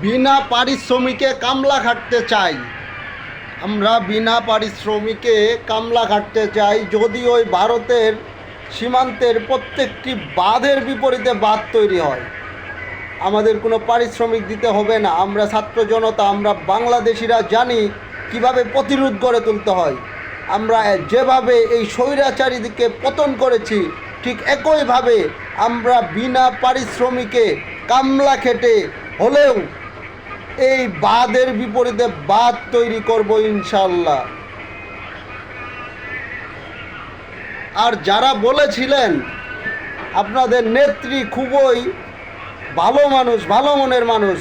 বিনা পারিশ্রমিকে কামলা খাটতে চাই। আমরা বিনা পারিশ্রমিকে কামলা খাটতে চাই। যদি ওই ভারতের সীমান্তের প্রত্যেকটি বাঁধের বিপরীতে বাঁধ তৈরি হয়, আমাদের কোনো পারিশ্রমিক দিতে হবে না। আমরা ছাত্র জনতা, আমরা বাংলাদেশিরা জানি কিভাবে প্রতিরোধ গড়ে তুলতে হয়। আমরা যেভাবে এই স্বৈরাচারীদিকে পতন করেছি, ঠিক একইভাবে আমরা বিনা পারিশ্রমিকে কামলা খেটে হলেও এই বাঁধের বিপরীতে বাঁধ তৈরি করব ইনশাল্লাহ। আর যারা বলেছিলেন আপনাদের নেত্রী খুবই ভালো মানুষ, ভালো মনের মানুষ,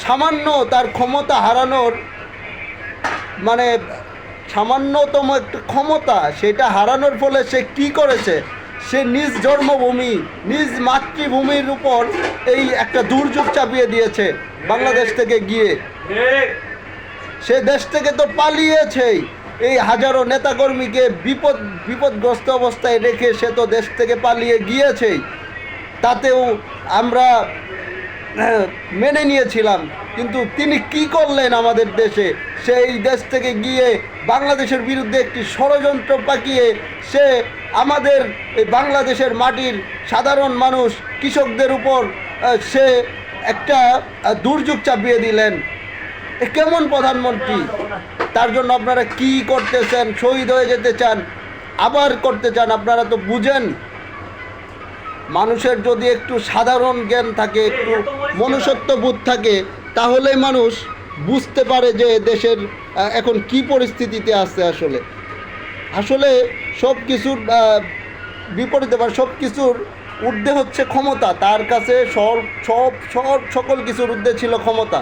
সামান্য তার ক্ষমতা হারানোর মানে সামান্যতম একটা ক্ষমতা, সেটা হারানোর ফলে সে কি করেছে, সে নিজ জন্মভূমি, নিজ মাতৃভূমির উপর এই একটা দুর্যোগ চাপিয়ে দিয়েছে। বাংলাদেশ থেকে গিয়ে সে দেশ থেকে তো পালিয়েছেই, এই হাজারো নেতাকর্মীকে বিপদগ্রস্ত অবস্থায় রেখে সে তো দেশ থেকে পালিয়ে গিয়েছেই। তাতেও আমরা মেনে নিয়েছিলাম, কিন্তু তিনি কি করলেন আমাদের দেশে? সেই দেশ থেকে গিয়ে বাংলাদেশের বিরুদ্ধে একটি ষড়যন্ত্র পাকিয়ে সে আমাদের এই বাংলাদেশের মাটির সাধারণ মানুষ, কৃষকদের উপর সে একটা দুর্যোগ চাপিয়ে দিলেন। এ কেমন প্রধানমন্ত্রী? তার জন্য আপনারা কি করতেছেন? শহীদ হয়ে যেতে চান, আবার করতে চান? আপনারা তো বুঝেন, মানুষের যদি একটু সাধারণ জ্ঞান থাকে, একটু মনুষ্যত্ববোধ থাকে, তাহলে মানুষ বুঝতে পারে যে দেশের এখন কি পরিস্থিতিতে আছে। আসলে সব কিছুর বিপরীতে বা সব কিছুর ঊর্ধ্বে হচ্ছে ক্ষমতা। তার কাছে সকল কিছুর ঊর্ধ্বে ছিল ক্ষমতা।